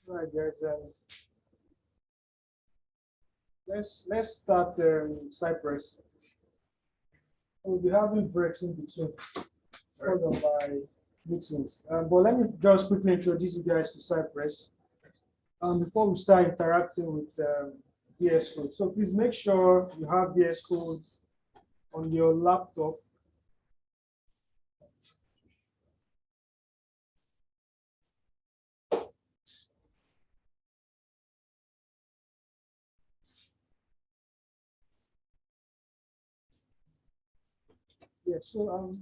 Right, guys. Let's start Cypress. We'll be having breaks in between all of my meetings. But let me just quickly introduce you guys to Cypress before we start interacting with VS Code. So please make sure you have VS Code on your laptop. Yeah, so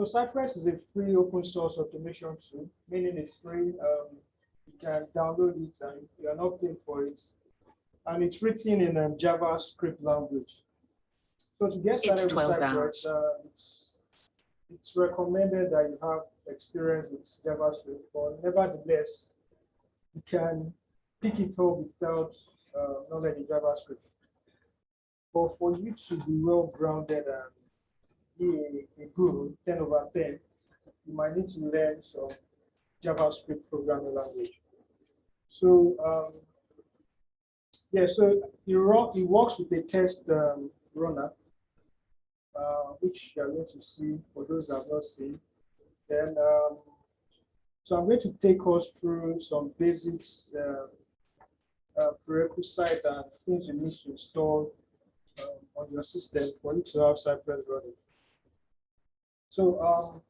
Cypress is a free open source automation tool, meaning it's free. You can download it and you are not paying for it. And it's written in a JavaScript language. So to get started with Cypress, it's recommended that you have experience with JavaScript, but nevertheless, you can pick it up without knowledge in JavaScript. But for you to be well-grounded and be a good 10 over 10, you might need to learn some JavaScript programming language. So yeah, so it works with a test runner, which you are going to see for those that have not seen. Then, so I'm going to take us through some basics, prerequisite and things you need to install on your system for you to have Cypress running. So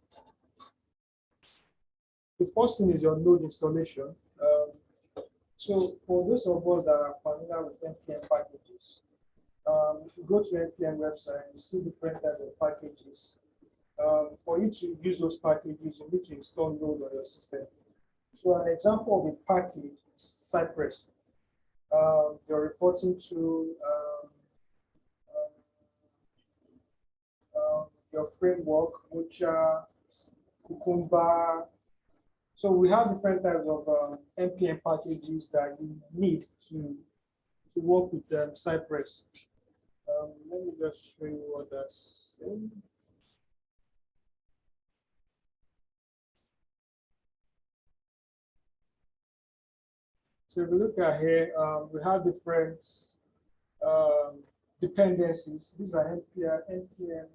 the first thing is your node installation. So for those of us that are familiar with NPM packages, if you go to NPM website, you see different types of packages. For you to use those packages, you need to install node on your system. So an example of a package is Cypress. You're reporting to your framework, Mocha, Cucumber. So we have different types of NPM packages that you need to work with Cypress. Let me just show you what that's saying. So if you look at here, we have different dependencies. These are NPM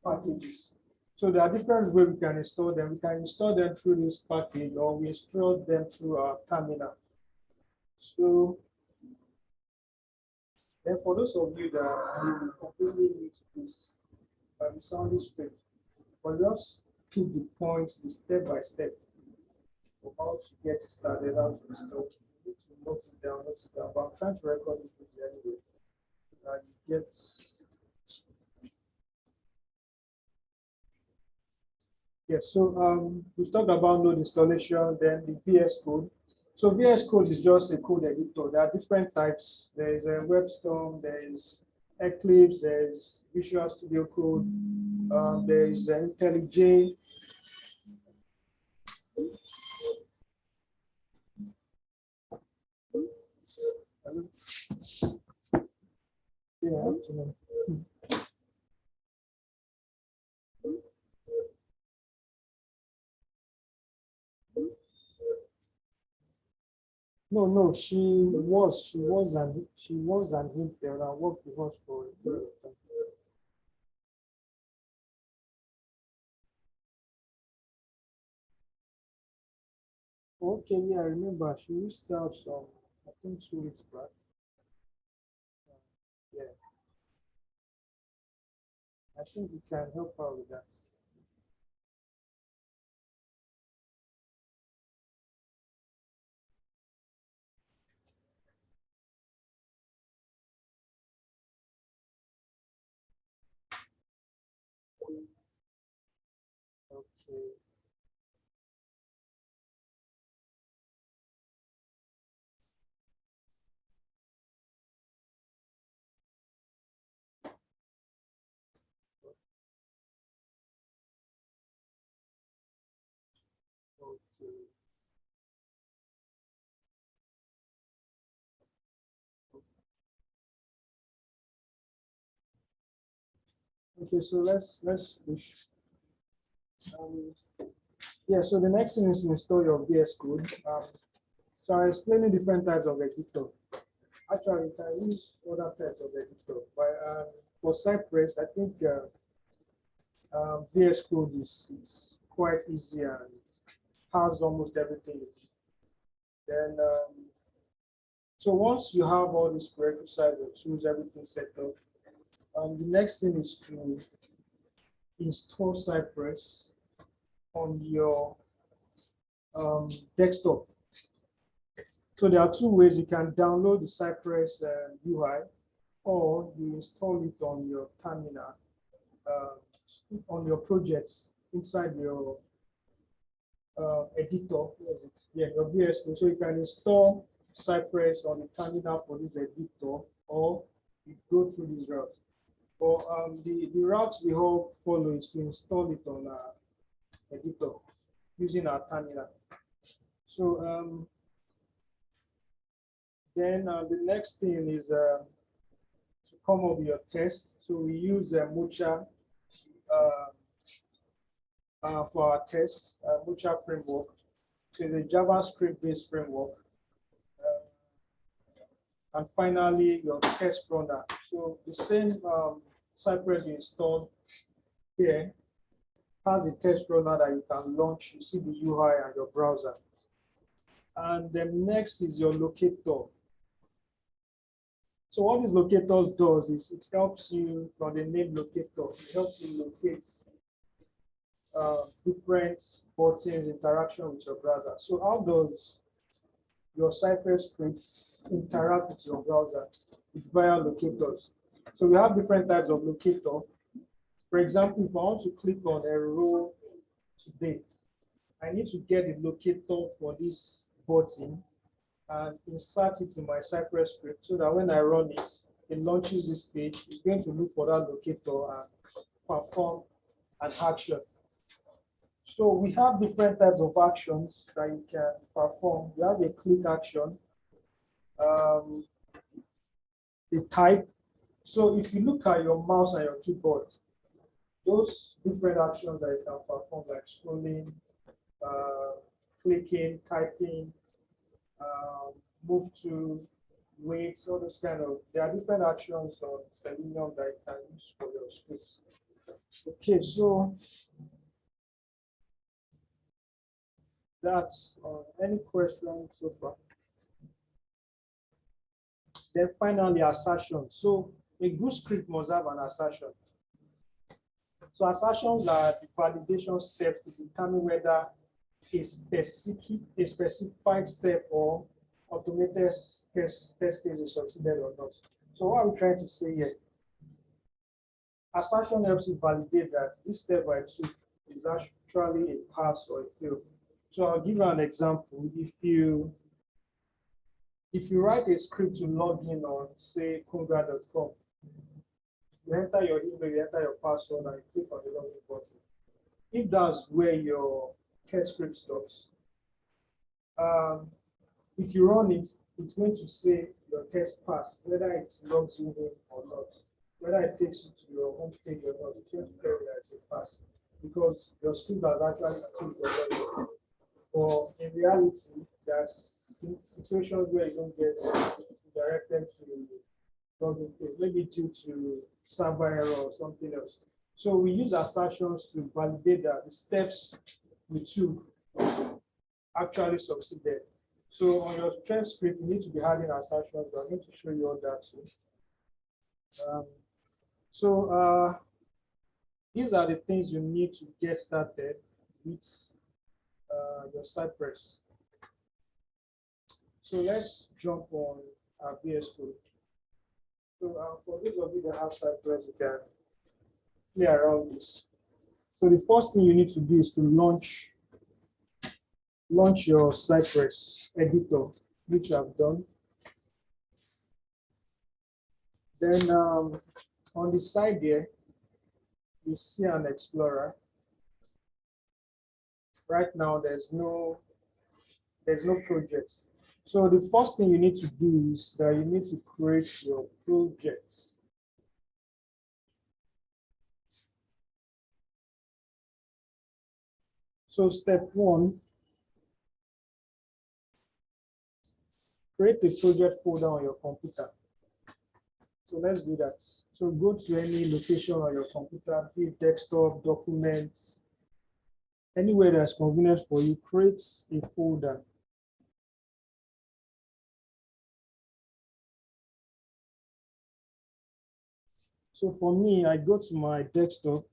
packages. So there are different ways we can install them. We can install them through this package, or we install them through our terminal. So then for those of you that completely new to this, it sounds strange, but just pick the points, the step by step of how to get started, how to install. You need to note it down, but I'm trying to record it with you anyway. And you get yes, so we've talked about node installation, then the VS Code. So VS Code is just a code editor. There are different types. There is a WebStorm, there is Eclipse, there is Visual Studio Code, there is IntelliJ. Yeah, no, she was an intern and worked with us for a period of time. Okay, yeah, I remember she reached out some, I think 2 weeks back. Yeah, I think we can help her with that. Okay. Okay. Okay, so let's push. Um, Yeah, so the next thing is to install your VS Code. So I'm explaining different types of editor. Actually, you can use other types of editor, but for Cypress, I think VS Code is quite easy and has almost everything. Then, so once you have all these prerequisites or tools, everything set up, the next thing is to install Cypress on your desktop. So there are two ways you can download the Cypress UI, or you install it on your terminal, on your projects inside your editor. Yeah, your VS Code. So you can install Cypress on the terminal for this editor, or you go through this route. But the route we all follow is to install it on our editor using our terminal. So then the next thing is to come up with your test. So we use Mocha for our tests, Mocha framework. So it's a JavaScript-based framework. And finally, your test runner. So the same Cypress you installed here has a test runner that you can launch. You see the UI and your browser. And then next is your locator. So what this locator does is it helps you from the name locator. It helps you locate different buttons, interaction with your browser. So how does your Cypress scripts interact with your browser? It's via locators. So we have different types of locator. For example, if I want to click on a row today, I need to get the locator for this button and insert it in my Cypress script so that when I run it, it launches this page. It's going to look for that locator and perform an action. So we have different types of actions that you can perform. We have a click action, the type. So if you look at your mouse and your keyboard, those different actions that you can perform, like scrolling, clicking, typing, move to, wait, all those kind of, there are different actions on Selenium that you can use for your scripts. Okay, so that's any questions so far? Then finally, assertion. So a good script must have an assertion. So assertions are the validation steps to determine whether a specified step or automated test case is succeeded or not. So what I'm trying to say here, assertion helps you validate that this step I took is actually a pass or a fail. So I'll give you an example. If you write a script to log in on, say, conga.com, you enter your email, you enter your password, and you click on the login button. If that's where your test script stops, if you run it, it's going to say your test passed, whether it logs you in or not, whether it takes you to your home page or not. It's going to tell you that it's a pass because your script has actually achieved the login. But in reality, there's situations where you don't get directed to login page, maybe due to server error or something else. So we use assertions to validate that the steps we took actually succeeded. So on your test script, you need to be adding assertions. I'm going to show you all that too. These are the things you need to get started with your Cypress. So let's jump on our VS Code. So for those of you that have Cypress, you can play around this. So the first thing you need to do is to launch your Cypress editor, which I've done. Then on the side there, you see an Explorer. Right now, there's no projects. So the first thing you need to do is that you need to create your projects. So step one, create a project folder on your computer. So let's do that. So go to any location on your computer, be it desktop, documents, anywhere that's convenient for you, create a folder. So for me, I go to my desktop,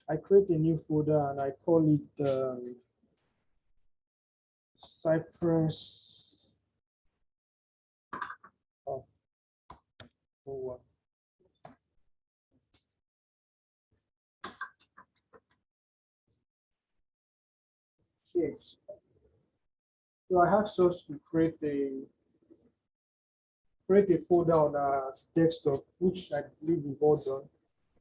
I create a new folder and I call it Cypress. Oh, oh, okay. So I have source to create a folder on our desktop, which I believe we've all done.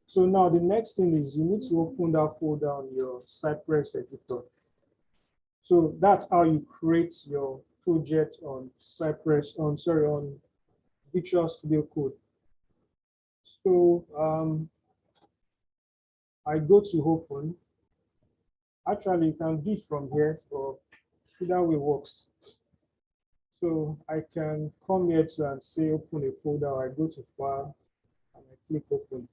So now the next thing is you need to open that folder on your Cypress editor. So that's how you create your project on Cypress, on Visual Studio Code. So I go to open. Actually, you can do it from here, or either way works. So I can come here to and say open a folder. I go to file and I click open.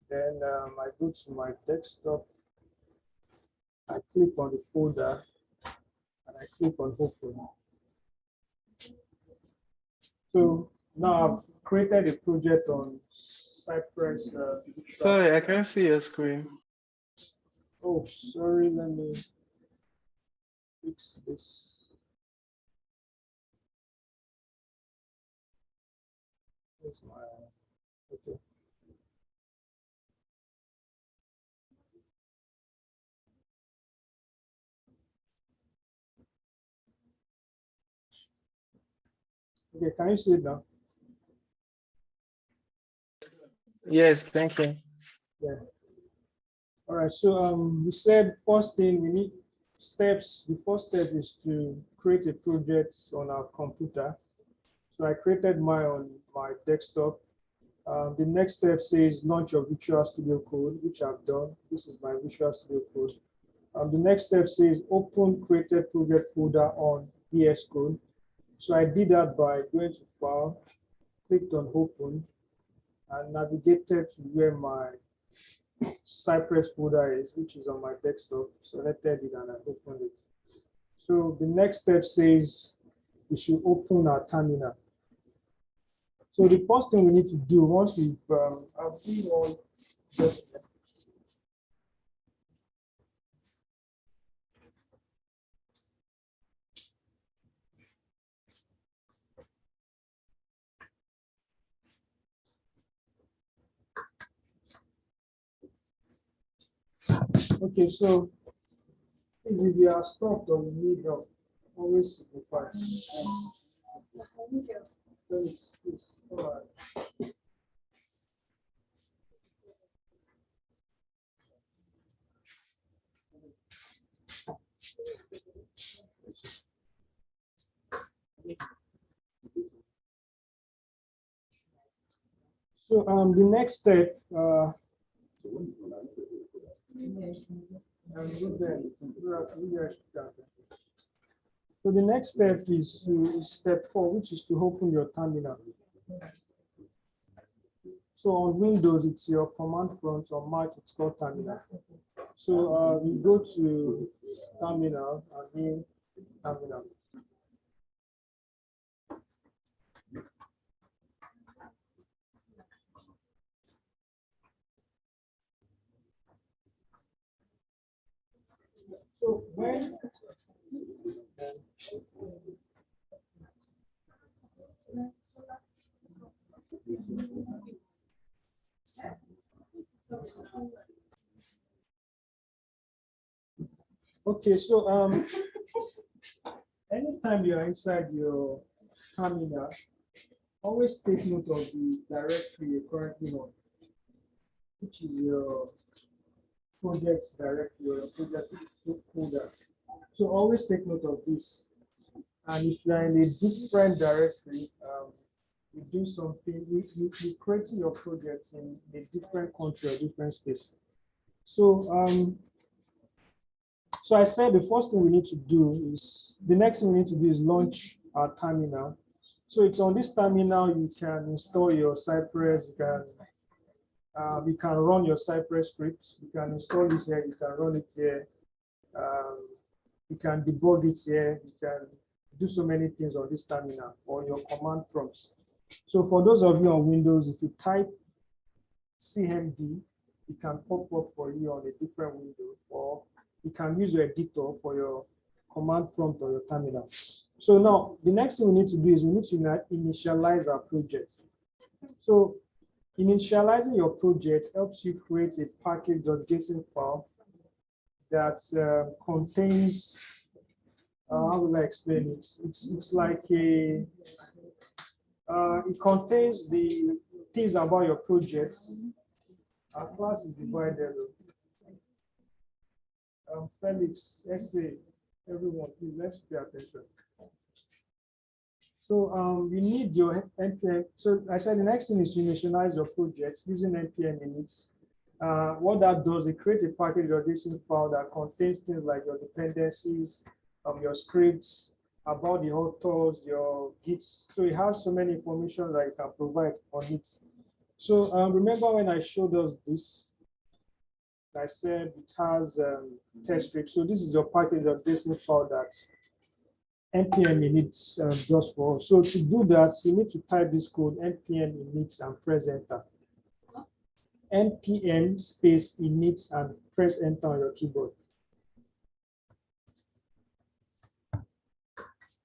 Then I go to my desktop. I click on the folder and I click on open. So now I've created a project on Cypress. Sorry, I can't see your screen. Oh, sorry, let me fix this. Here's my, okay. Okay, can you see it now? Yes, thank you. Yeah. All right, so we said first thing we need steps. The first step is to create a project on our computer. So I created mine on my desktop. The next step says launch your Visual Studio Code, which I've done. This is my Visual Studio Code. The next step says open created project folder on VS Code. So I did that by going to file, clicked on open, and navigated to where my Cypress folder is, which is on my desktop, selected it and I opened it. So the next step says we should open our terminal. So the first thing we need to do once we've all this. Okay, so if you are stopped or you need help, always simplify. All right. So the next step, so the next step is step 4, which is to open your terminal. So on Windows, it's your command prompt. On Mac, it's called terminal. So we go to terminal and new terminal. So when okay, so anytime you're inside your terminal, always take note of the directory you're currently on, which is your projects directory or your project folder. So always take note of this. And if you're in a different directory, you do something, you create your project in a different country or different space. So I said the first thing we need to do is, the next thing we need to do is launch our terminal. So it's on this terminal you can install your Cypress, you can run your Cypress script, you can install it here, you can run it here, you can debug it here, you can do so many things on this terminal or your command prompts. So for those of you on Windows, if you type CMD, it can pop up for you on a different window, or you can use your editor for your command prompt or your terminal. So now the next thing we need to do is we need to initialize our project. So initializing your project helps you create a package.json file that contains, how will I explain it? It's like it contains the things about your projects. Our class is divided. Felix, essay, everyone, please let's pay attention. So you need your npm. So I said the next thing is to initialize your project using npm init. What that does, it creates a package.json file that contains things like your dependencies, your scripts, about the authors, your gits. So it has so many information that you can provide on it. So remember when I showed us this, I said it has test script. So this is your package.json file that npm init just for. So to do that, you need to type this code npm init and press enter. npm space init and press enter on your keyboard.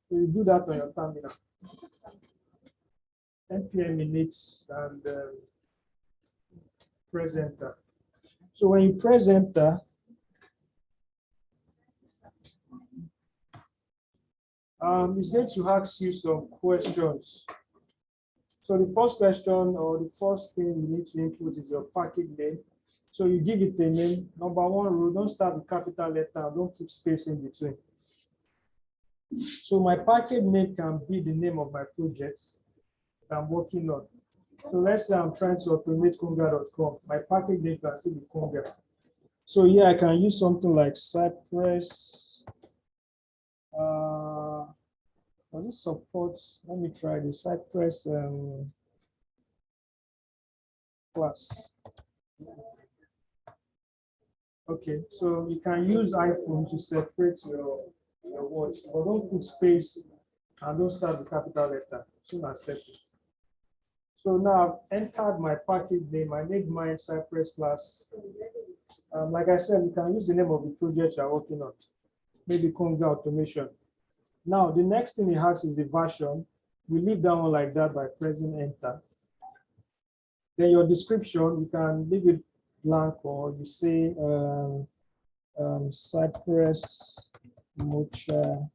So you do that on your terminal. npm init and press enter. So when you press enter, it's going to ask you some questions. So the first question or the first thing you need to input is your package name. So you give it a name. Number one rule, don't start with capital letter, don't keep space in between. So my package name can be the name of my projects that I'm working on. So let's say I'm trying to automate conga.com. My package name can still be conga. So here I can use something like Cypress. Does it support? Let me try the Cypress class. Okay, so you can use iPhone to separate your words, but don't put space and don't start with capital letter. Soon accept it. So now I've entered my package name. I made mine Cypress class. Like I said, you can use the name of the project you're working on, maybe Conga automation. Now, the next thing it asks is the version. We leave that one like that by pressing enter. Then your description, you can leave it blank or you say Cypress, Mocha.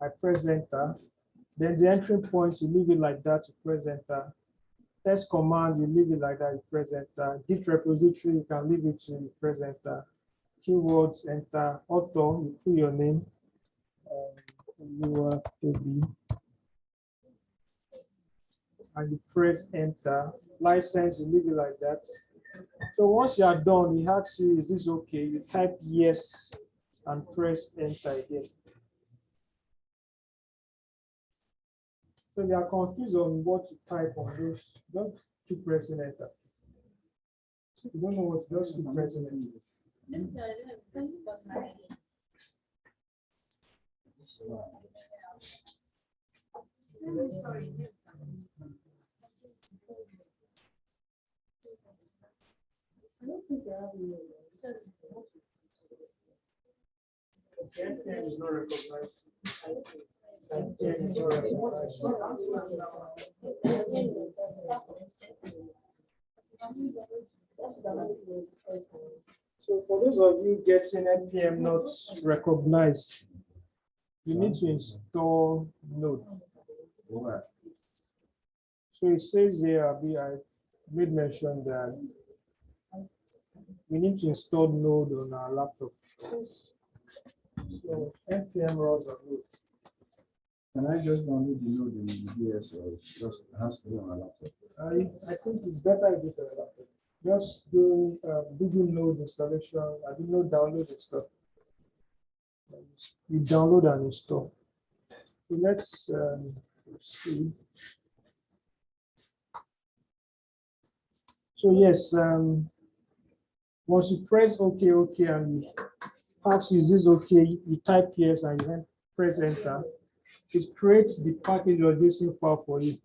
I press enter. Then the entry point, you leave it like that, you press enter. Test command, you leave it like that, you press enter. Git repository, you can leave it to you press enter. Keywords, enter. Author, you put your name. You have to be. And you press enter. License, you leave it like that. So once you are done, it asks you, is this okay? You type yes and press enter again. So if you are confused on what to type on those, just keep pressing enter. If you don't know what to just keep pressing enter. NPM is not recognized. NPM is not recognized. So for those of you getting NPM not recognized, you need to install Node. So it says here, I made mention that we need to install Node on our laptop. So npm runs on Node. Can I just download the node in the DS or just has to be on a laptop? I think it's better if it's on a laptop. Just do Google Node installation. I do not download and stuff. You download and install. So let's see. So yes, once you press OK, and you ask, is this okay? You type yes and you then press enter. It creates the package or JSON file for you.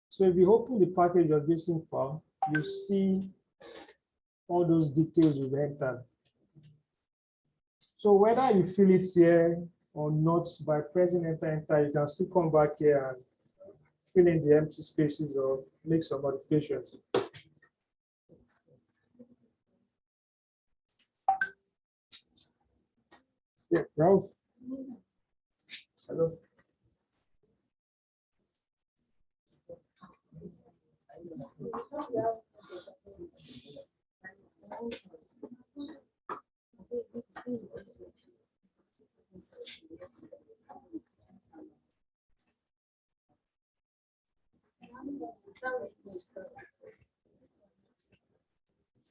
So if you open the package or JSON file, you see all those details you've entered. So whether you fill it here or not by pressing enter, you can still come back here and fill in the empty spaces or make some modifications. Yeah, Ralph. Hello.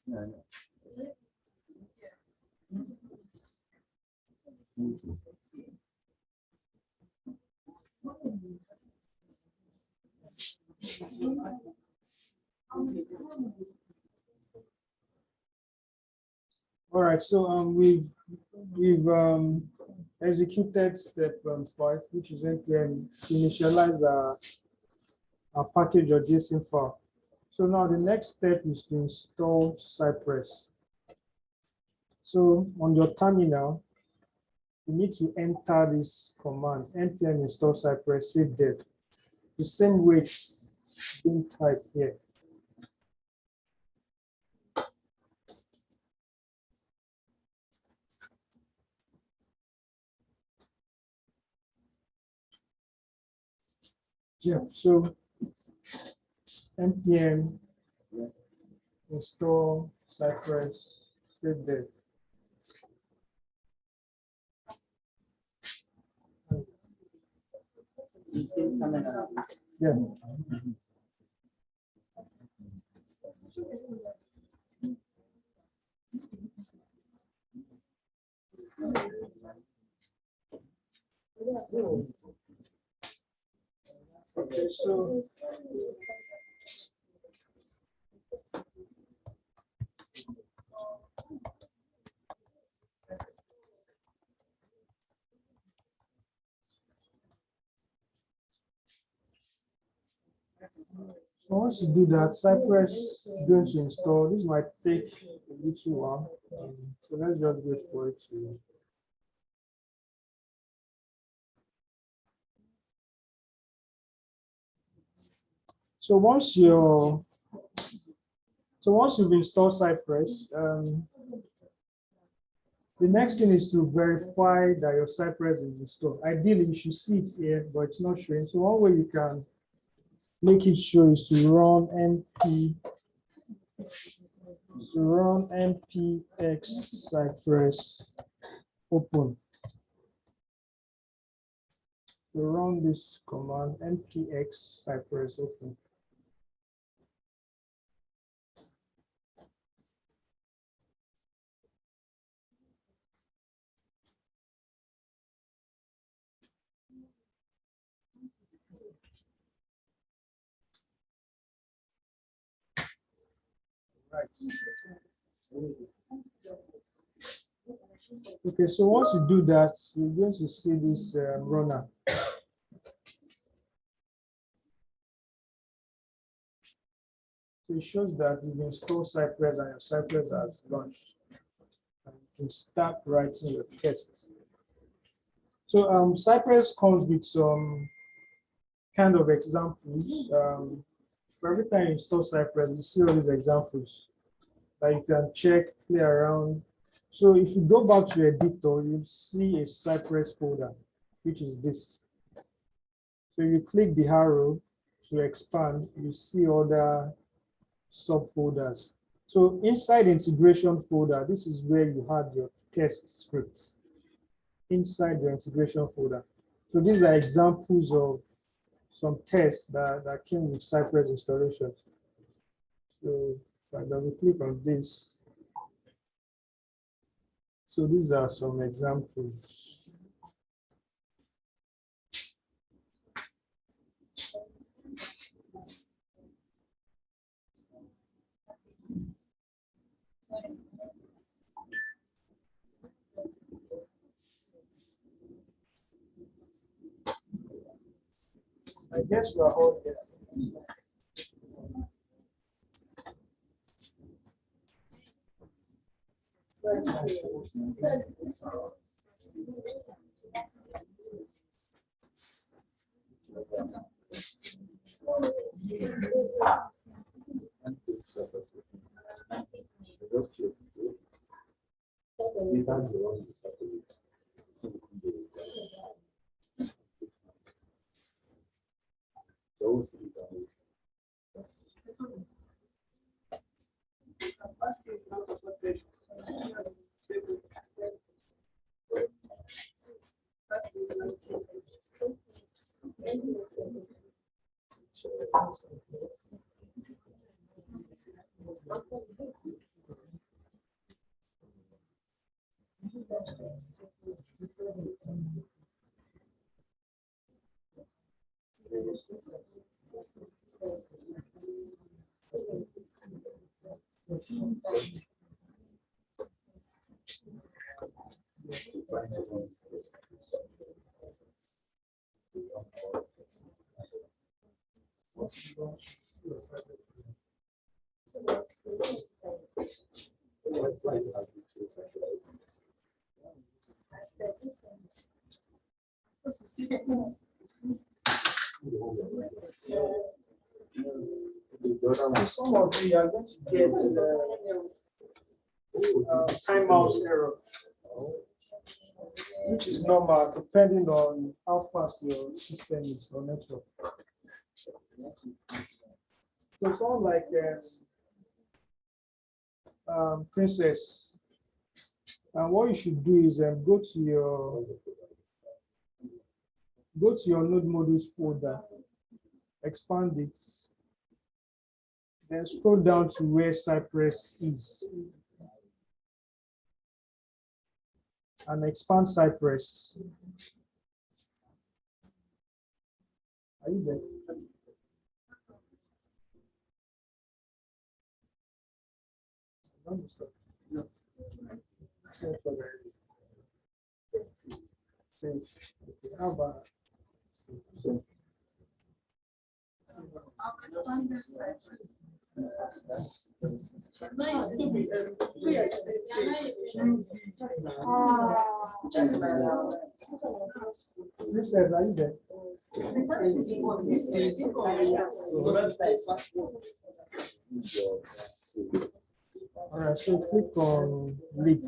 Yeah, All right, so we've executed step 5, which is npm initialize a package or JSON file. So now the next step is to install Cypress. So on your terminal, you need to enter this command, npm install Cypress save dev. The same way it's being typed here. Yeah, so npm install Cypress save dev. Yeah. Okay, so once you do that, Cypress is going to install. This might take a little while. So let's just wait for it to. So once you've installed Cypress, the next thing is to verify that your Cypress is installed. Ideally, you should see it here, but it's not showing. So one way you can make it show is to run npx Cypress open. To run this command npx Cypress open. Right. Okay, so once you do that, you're going to see this runner. So it shows that you've installed Cypress and your Cypress has launched. And you can start writing your tests. So Cypress comes with some kind of examples. For every time you install Cypress, you see all these examples that you can check, play around. So if you go back to your editor, you see a Cypress folder, which is this. So you click the arrow to expand, you see other subfolders. So inside integration folder, this is where you have your test scripts. inside your integration folder. So these are examples of some tests that came with Cypress installation. So if I double click on this, so these are some examples. I guess we are all yes. Some of you are going to get timeout error, which is normal depending on how fast your system is or network. So someone like Princess, and what you should do is go to your node modules folder, expand it, then scroll down to where Cypress is and expand Cypress. Are you there? No. How about this says, are you there? All right, so click on leak.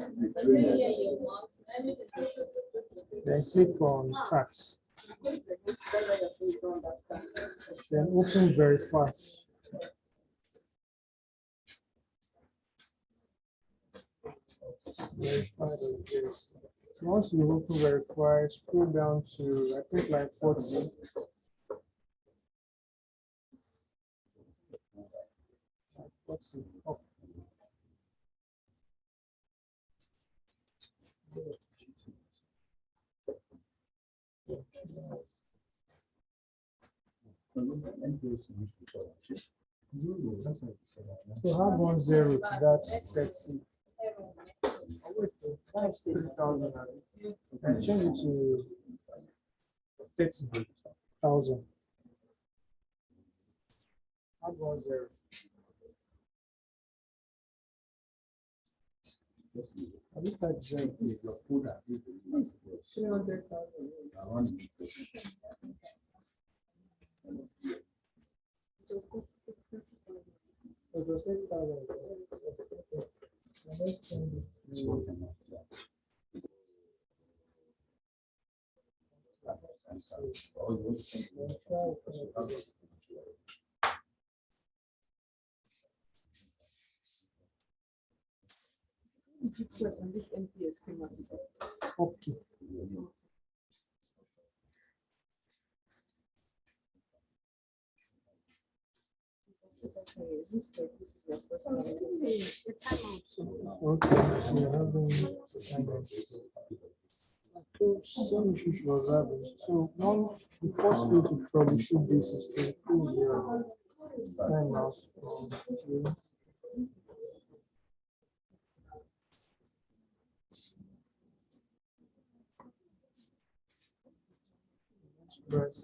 Then click on tax. Then open verify. Verify this. So once you open verify, scroll down to I think like 40. Let's see. Oh. So have 10 to that 30. That's 3,000 and change it to 30,000. Add 10. I think that's 300,000. It was 8,000. Okay. Okay, so you're having some issues was having. So one, the first way to troubleshoot this is to improve your timeout from you. Express.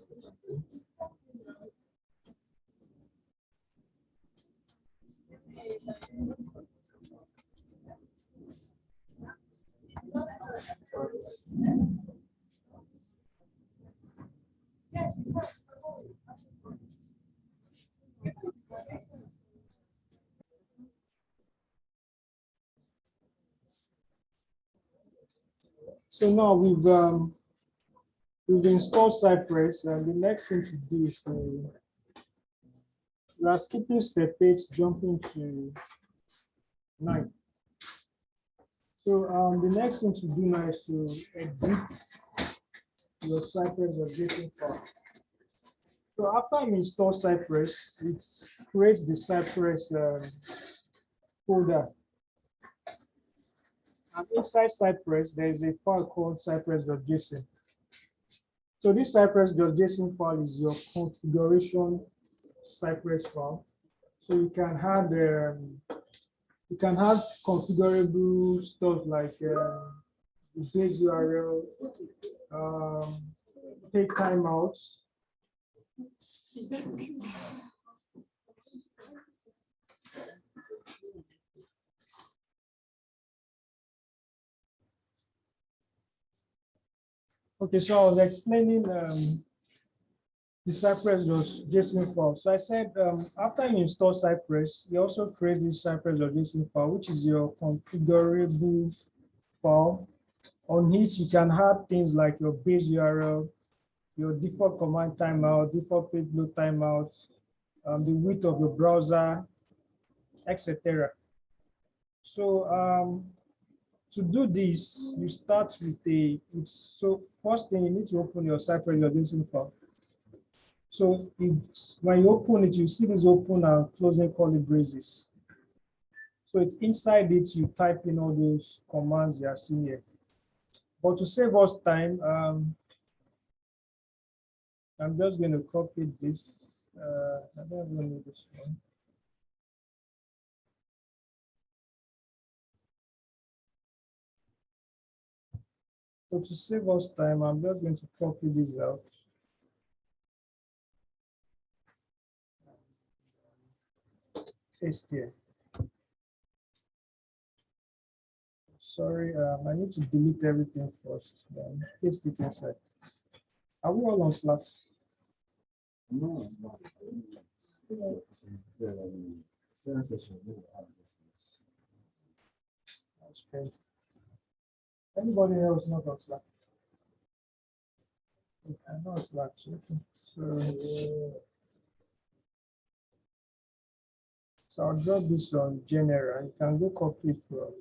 So now we've installed Cypress, and the next thing to do is we are skipping step 8, jumping to 9. So the next thing to do now is to edit your Cypress or JSON file. So after you install Cypress, it creates the Cypress folder. And inside Cypress, there is a file called cypress.json. So this cypress.json file is your configuration Cypress file. So you can have configurable stuff like the base URL, take timeouts. Okay, so I was explaining the Cypress.json file. So I said after you install Cypress, you also create this Cypress.json file, which is your configurable file. On it, you can add things like your base URL, your default command timeout, default page load timeout, the width of your browser, etc. So to do this, you start with so first thing you need to open your Cypress.json file. So when you open it, you see this open and closing curly braces. So it's inside it, you type in all those commands you are seeing here. But to save us time, I'm just going to copy this. I don't even need this one. So to save us time, I'm just going to copy this out. Paste here. Sorry, I need to delete everything first, then paste it inside. Are we all on Slack? No, no. Okay. Anybody else not on Slack? I know Slack. So I'll drop this on general. You can go copy it from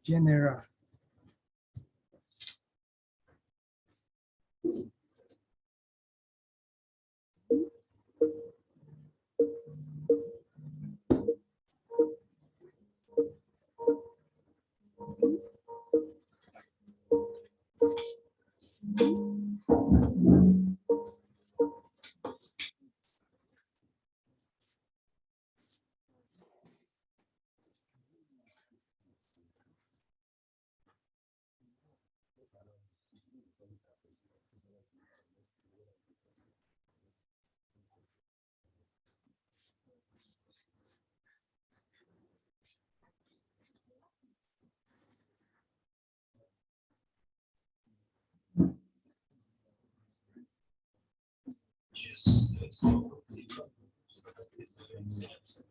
general.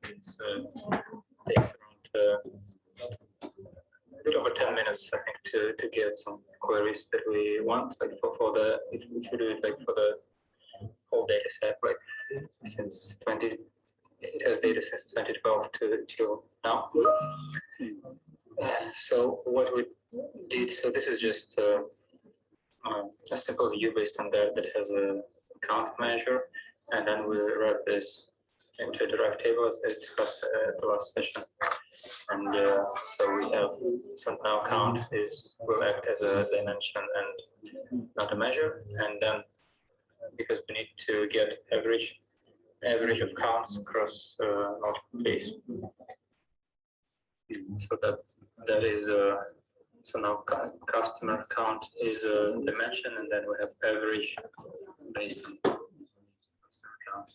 Takes around a bit over 10 minutes, I think, to get some queries that we want, like for the, it should do it like for the whole data set, like since it has data since 2012 till now. So what we did, so this is just a simple view based on that has a count manager, and then we wrap this into a derived table as discussed at the last session. And so we have, so now count will act as a dimension and not a measure, and then because we need to get average of counts across multiple days. So that is so now customer count is a dimension, and then we have average based on customer count.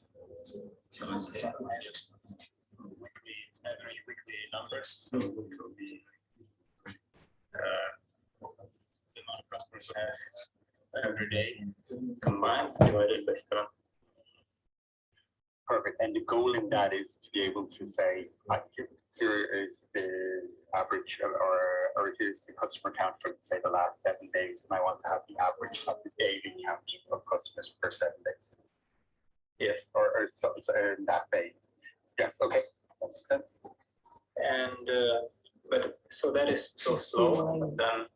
So let's say average weekly numbers. So it will be the amount of customers we have every day combined divided by 7. Perfect. And the goal in that is to be able to say, here is the average, or here's the customer count for, say, the last 7 days, and I want to have the average of the daily count of customers per 7 days. Yes, or so in that way. Yes. Okay. That makes sense. And but so that is still slow. Then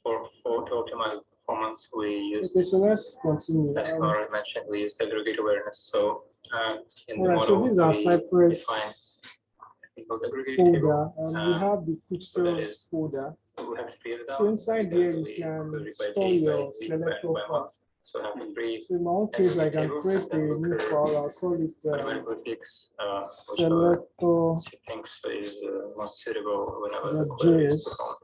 to optimize performance, we use, Okay, so let's continue. as Laura mentioned, we use aggregate awareness. So in the All right, so model, these are we Cypress define a thing called aggregate folder, table. and we have the fixtures is- folder. We have 3 of them. So inside because here, you we can include it by store day, by your week, selector by file. month. So I have 3. So in my own case, I can tables, create and a then new look file. I'll call it Automatically picks which selector she thinks is most suitable whenever the the query is JS. performed.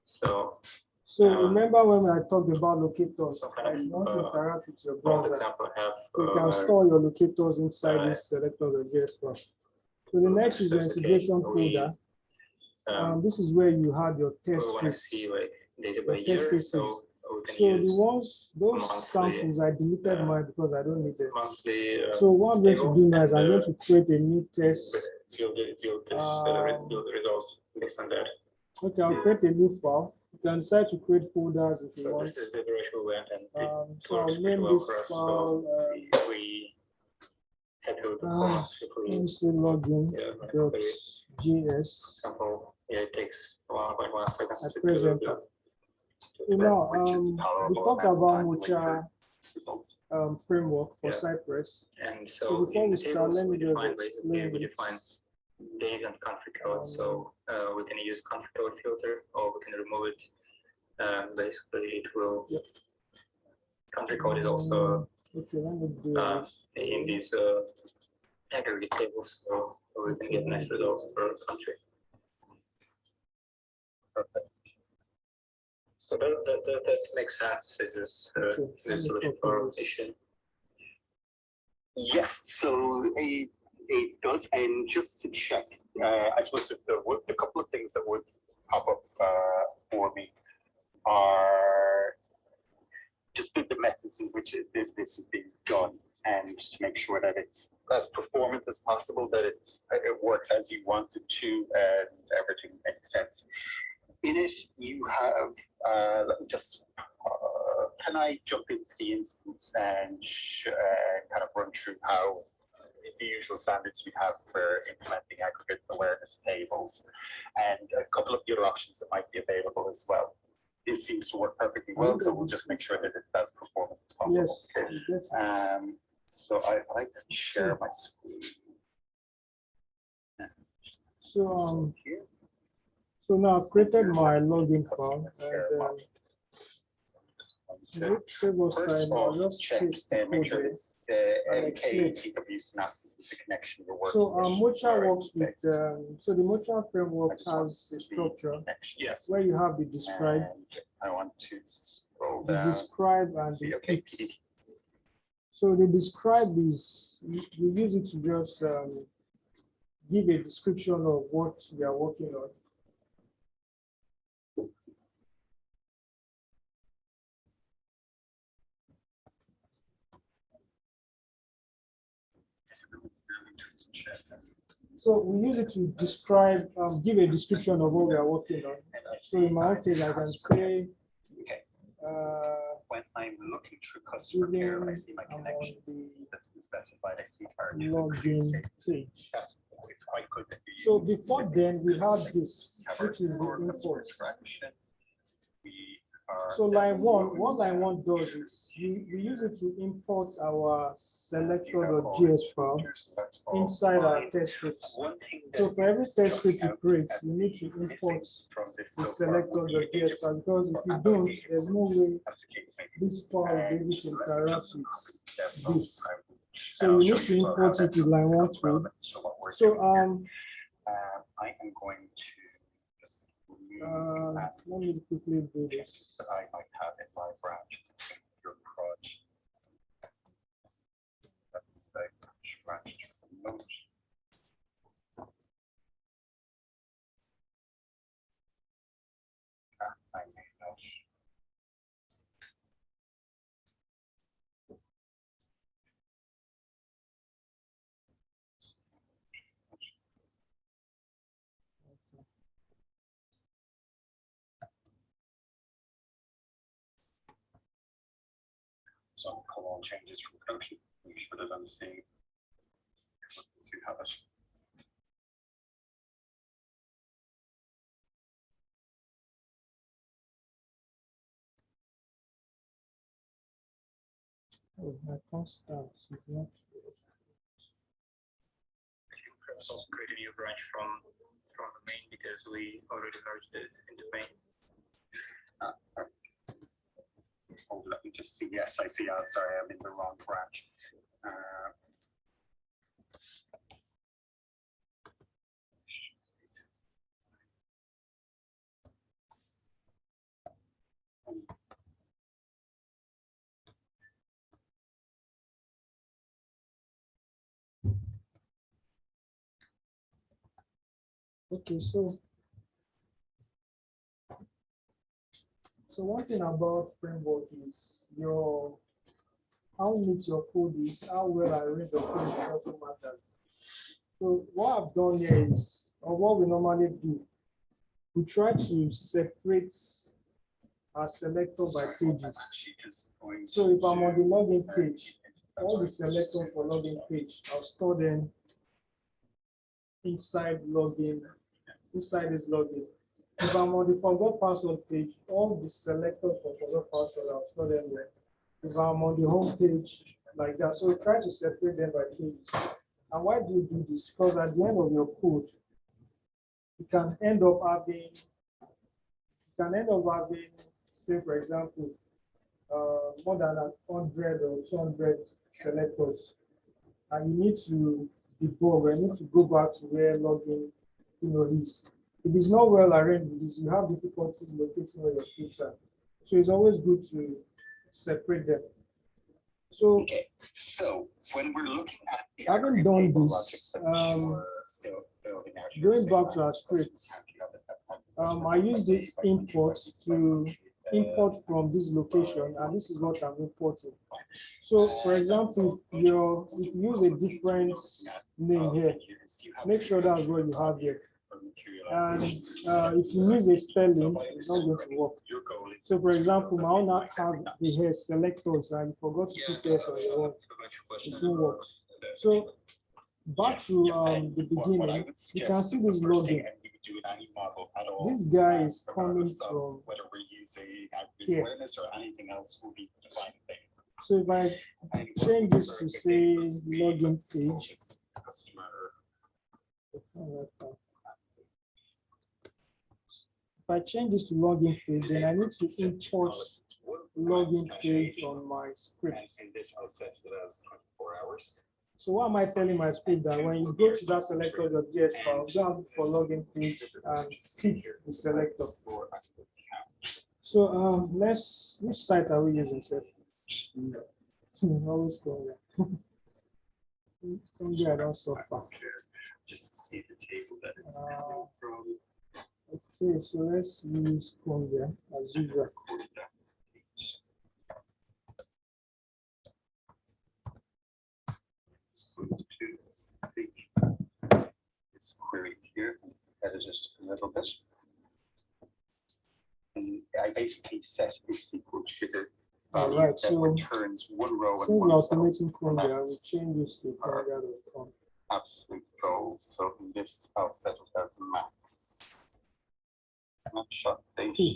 So So remember when I talked about locators, some kind I of, want to interact with your for browser. example, I have You can store your locators inside this selector.js file. So the next is your integration folder. This is where you have your test we want to scripts. see like data by The test year, cases. so we can So the use ones, those monthly, samples, I deleted mine because I don't need them. monthly. So what I'm going to table, do now is I'm and, going to create a new test. build the results based on that. Okay, I'll create a new file. You can decide to create folders if you So want. this is the direction we went, and it So works I'll pretty name well this for us. file. So we happy with the performance if Let me we say login yeah, dot for JS. example, yeah, it takes 1.1 seconds At to present. do You know, Which is we tolerable talked amount of about time to wait Mocha for results. framework for Yeah. Cypress. And So so before in we the start, tables, let me we just define basically explain we define it. date and country code. So we can use country code filter, or we can remove it. Basically, it will. Yep. Country code is also Okay, let me do this. in these aggregate tables, so we can get nice results per country. Perfect. So that makes sense. Is this the solution for issue? Yes, so it does. And just to check, I suppose the couple of things that would pop up for me are just the methods in which this is being done, and to make sure that it's as performant as possible, that it works as you want it to, and everything makes sense. In it, you have, let me just, can I jump into the instance and kind of run through how the usual standards we have for implementing aggregate awareness tables, and a couple of the other options that might be available as well. This seems to work perfectly well, so we'll just make sure that it's as performant as possible. Yes. So I'd like to share my screen. So Here. so now I've created my login file, and save us First time. of all, I'll just check paste the and make code sure there. it's the and MK explain. TW synopsis is the connection you're working So with. Mocha Or works say, with so the Mocha I framework just want has to a see structure connection. Yes. where you have the describe, And I want to scroll the down. describe and See, the okay, X. So the describe is you use it to just give a description of what you are working on. So we use it to describe, give a description of what we are working on. So in my case, I can say, Okay. when I'm looking through customer care, I see my I'm on connection the that's been specified. I see our login page. it's quite good that you So use before Cypress. then, we had this, Have our which is the core customer import. interaction. We are So line one, what line one does is we use it to import our selector.js file inside our test scripts. So for every test script you create, you need to import the selector.js file, because if you don't, there's no way this file will be able to interact with this. So you need to import it to line one code. So I am going to just let me quickly do this. that I might have in my branch. Your project. That's branch note. I may not. Some colon changes from production. We should have done the same. Let's see how much. Oh, my constant is not. Also create a new branch from the main because we already merged it into main. Oh, let me just see. Yes, I see. I'm sorry, I'm in the wrong branch. Okay, so one thing about framework is how neat your code is, how well arranged your code is also matters. So what I've done here is, or what we normally do, we try to separate our selector by pages. So if I'm on the login page, all the selectors for login page, I'll store them inside this login. If I'm on the forgot password page, all the selectors for forgot password, I'll store them there. If I'm on the home page, like that. So try to separate them by pages. And why do you do this? Because at the end of your code, you can end up having, say, for example, more than 100 or 200 selectors. And you need to debug, or you need to go back to where login is. If it's not well arranged, you have difficulties locating where your scripts are. So it's always good to separate them. So, okay, so when we're looking at the having done this, going back to our scripts, I use this import to import from this location, and this is what I'm importing. So, for example, if you use a different name here, make sure that's what you have here. And if you use a spelling, it's not going to work. So, for example, my own have the hair selectors, and you forgot to put this on your own. It won't work. So, back to the beginning, you can see this login. This guy is coming from here. So if I change this to say login page, if I change this to login page, then I need to import login page on my script. So what am I telling my script? That when you go to that selector.js file, go for login page and pick the selector. So which site are we using, sir? Always go there. Come here, I don't suffer. Just to see the table that it's from. Okay, so let's use Chrome as usual. It's queried here, that is just a little bit. And I basically set a SQL trigger value that so returns one row and since we're one cell. automating Chrome, we change this to Conga.com. absolute goal. So in this, I'll set it as max. Snapshot data.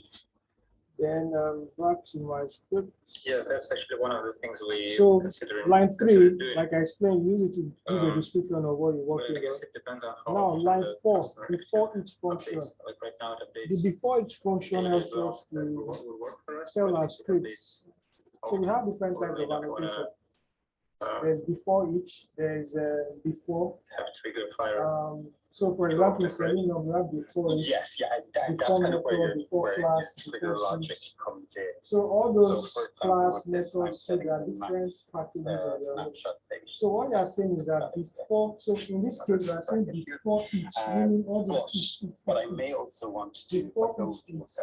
Then back to my script. Yeah, that's actually one of the things we So consider line consider 3, doing. like I explained, use it to give a description of what you're But working I guess on. it depends on how Now often line the 4, customer before actually each function. updates. Like right now, it The updates. before each function daily helps as well. us That to will work for us, tell but our it updates scripts. So we have different or types we of might wanna, annotation. uh, There's before each, there's before. have trigger fire. So for example, Selenium, we have before each. Yes, yeah, that's Before kind of where method, your, before where your class, trigger before logic switch. comes in. So all So those for example, class with this, I'm methods, so setting there are the different max, packages of their own. snapshot data. So what you are saying is that before, so in this case, you are saying before each, meaning all this each, But I may also want to do before those each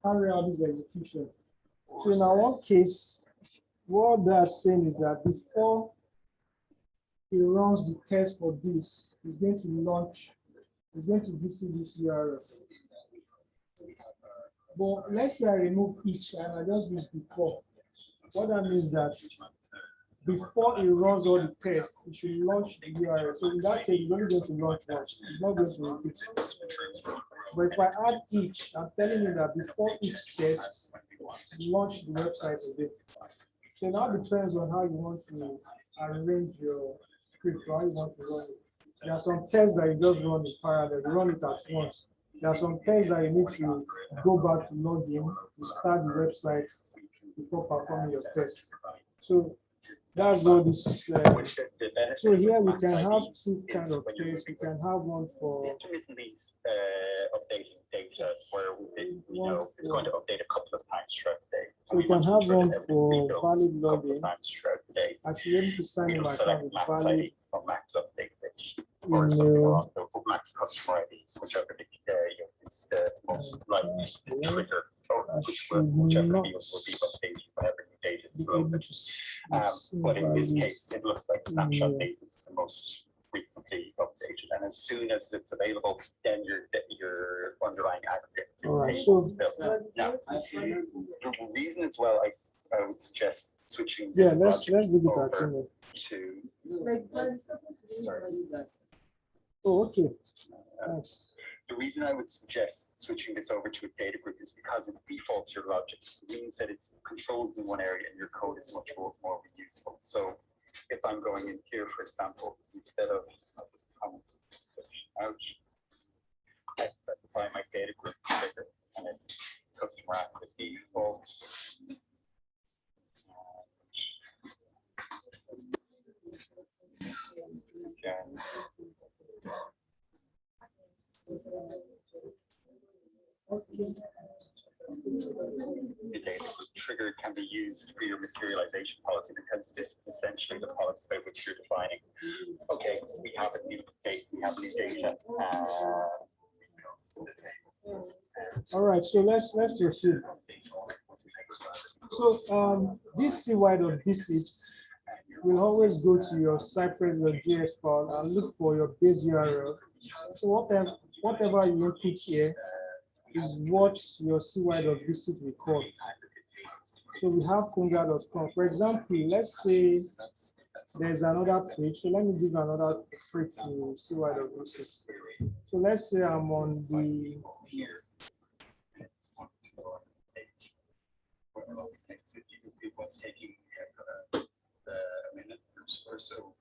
carry out this execution. So in our one case, what they are saying is that before he runs the test for this, he's going to launch, he's going to visit this URL. But let's say I remove each and I just use before. What that means that before he runs all the tests, he should launch the URL. So in that case, he's only going to launch once. He's not going to repeat. But if I add each, I'm telling you that before each test, launch the website again. So now it depends on how you want to arrange your script, or how you want to run it. There are some tests that you just run in parallel, you run it at once. There are some tests that you need to go back to log in, to start the website before performing your test. So that's what this. So here we can have two kinds of tests. We can have one for intermittently updating data where we know it's going to update a couple of times throughout the day. So we can have one for rebuilds valid a couple of login. times throughout the day. Actually, able to sign in We'll my select account with max valid ID from max update, or something along the max customer ID, whichever is the most likely trigger, or whichever not field will be updated whenever new data is be able loaded. to But in this valid. case, it looks like snapshot data is the most frequently updated, and as soon as it's available, then your underlying aggregate. All right, table so- is built. Now, the reason as well, I would suggest switching Yeah, this let's logic leave it at over email. to. Sorry. Oh, okay. Thanks. The reason I would suggest switching this over to a data group is because it defaults your logic. It means that it's controlled in one area and your code is much more useful. So if I'm going in here, for example, instead of I'll just comment out, I specify my data group trigger and it's customer active default. Again. The data group trigger can be used for your materialization policy because this is essentially the policy by which you're defining. Okay, we have a new data, we have new data. All right, so let's proceed. So this cy.visit will always go to your Cypress or JS file and look for your base URL. So whatever you input here is what your cy.visit record. So we have conga.com. For example, let's say there's another page. So let me give another trick to cy.visit. So let's say I'm on the Taking a minute or so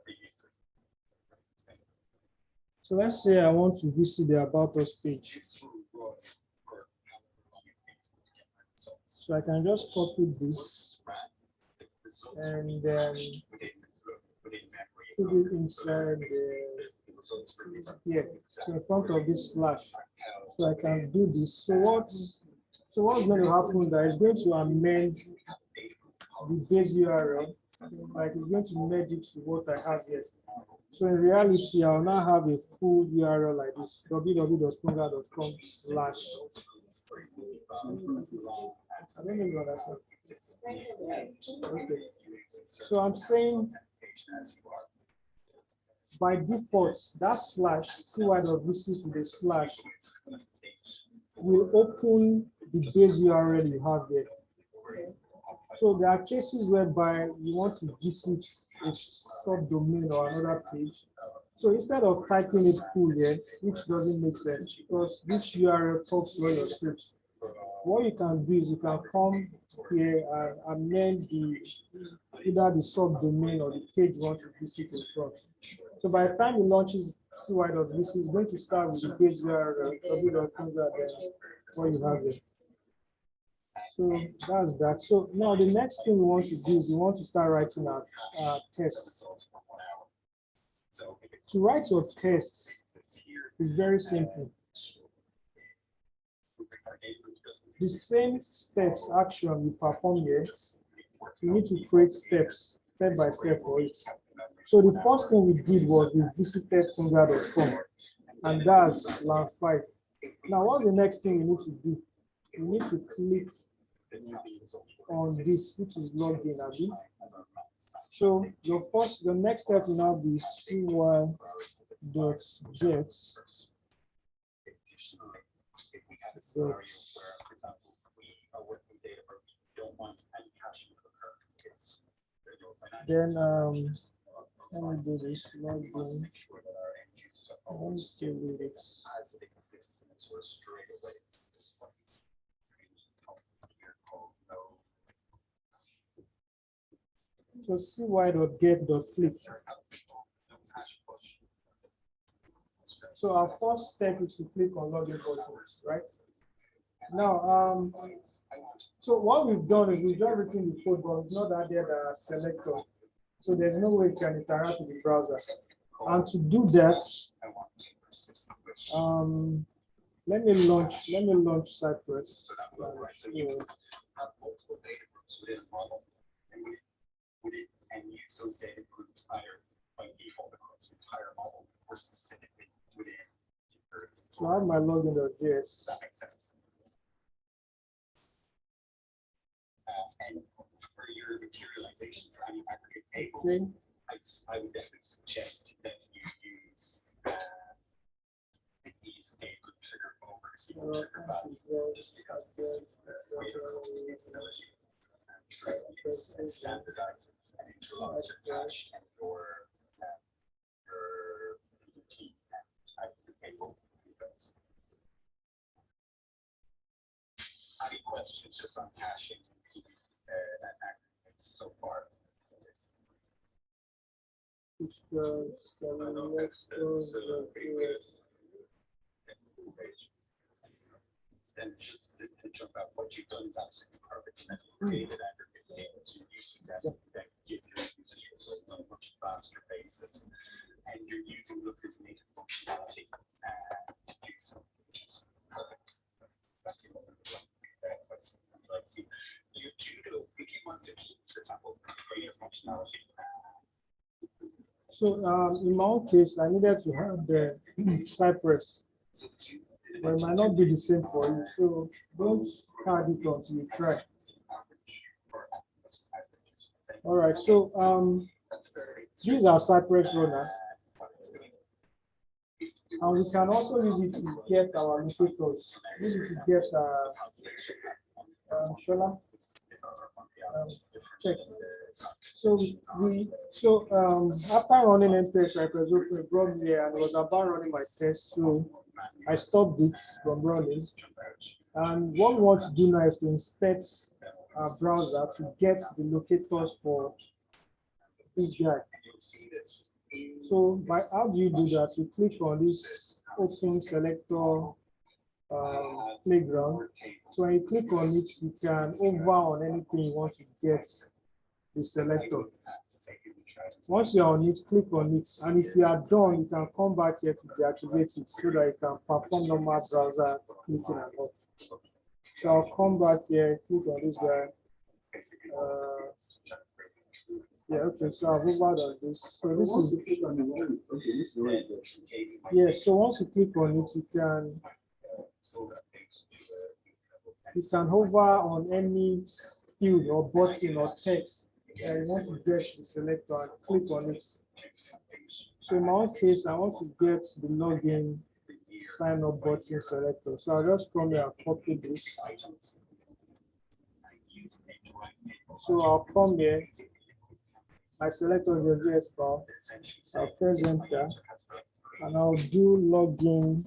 previously. So let's say I want to visit the About Us page. So I can just copy this and then put it inside here, so in front of this slash. So I can do this. So what's going to happen there is going to amend the base URL, like it's going to merge it to what I have here. So in reality, I'll now have a full URL like this, www.conga.com/. I don't know if you understand. Okay. So I'm saying by default, that slash cy.visit with a slash will open the base URL you have there. So there are cases whereby you want to visit a subdomain or another page. So instead of typing it full here, which doesn't make sense because this URL talks to all your scripts, what you can do is you can come here and amend either the subdomain or the page you want to visit in front. So by the time you launch cy.vc, it's going to start with the page URL, what you have here. So that's that. So now the next thing we want to do is we want to start writing our tests. To write your tests is very simple. The same steps action you perform here, you need to create steps step by step for it. So the first thing we did was we visited tunga.com, and that's line 5. Now what's the next thing we need to do? We need to click on this, which is login, Abi. So the next step will now be cy.get. Then let me do this login. Let's do this. So cy.get.click. So our first step is to click on login button, right? Now, so what we've done is we've done everything in the code, but it's not added a selector. So there's no way you can interact with the browser. And to do that, let me launch Cypress. And you associate it with entire by default across the entire model or specifically within. So I have my login.js. That makes sense. And for your materialization for any aggregate tables, Okay. I would definitely suggest that you use a good trigger over a single trigger value, just because it's visibility. It standardizes and interlocks your cache and your routine and type of table. Any questions just on caching that aggregate so far? And just to jump out, what you've done is absolutely perfect. And you created aggregate tables. You're using that give your users results on a much faster basis. And you're using Looker's native functionality to do so, which is perfect. Exactly what we would like to see. You do, if you want to, for example, create a functionality. So in my own case, I needed to have the Cypress. But it might not be the same for you. So don't add it until you try. All right, so these are Cypress runners. And we can also use it to get our locators. Use it to get Shola. Check. So after running npm Cypress open, it brought me here and it was about running my test. So I stopped it from running. And what we want to do now is to inspect our browser to get the locators for this guy. So how do you do that? You click on this open selector playground. So when you click on it, you can hover on anything you want to get the selector. Once you're on it, click on it, and if you are done, you can come back here to deactivate it so that you can perform normal browser clicking and all. So I'll come back here, click on this guy. Yeah, okay, so I've hovered on this. So this is yeah, so once you click on it, you can hover on any field or button or text that you want to get the selector and click on it. So in my own case, I want to get the login sign up button selector. So I'll just come here and copy this. So I'll come here, I select all the JS file, I'll press enter, and I'll do login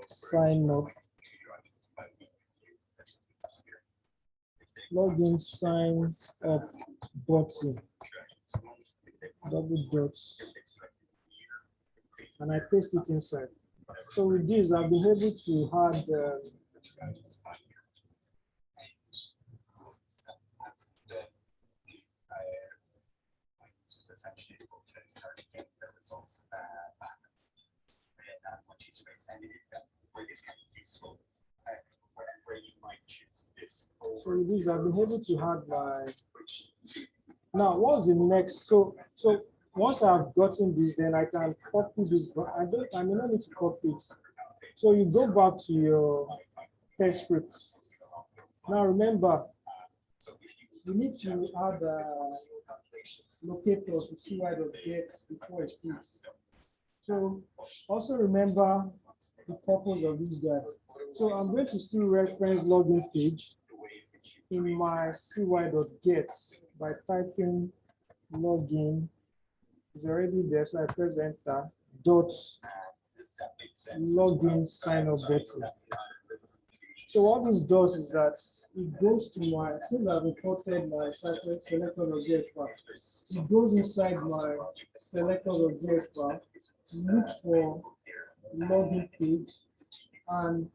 sign up. Login sign up button, double dots, and I paste it inside. So with this, I've been able to add so with this, I've been able to add my. Now, what's the next? So once I've gotten this, then I can copy this, but I may not need to copy it. So you go back to your test script. Now remember, you need to add a locator to see why the gets before it clicks. So also remember the purpose of this guy. So I'm going to still reference login page in my cy.get by typing login. It's already there, so I press enter. Dot login sign up button. So what this does is that it goes to my, since I've imported my Cypress selector.js file, it goes inside my selector.js file, looks for login page, and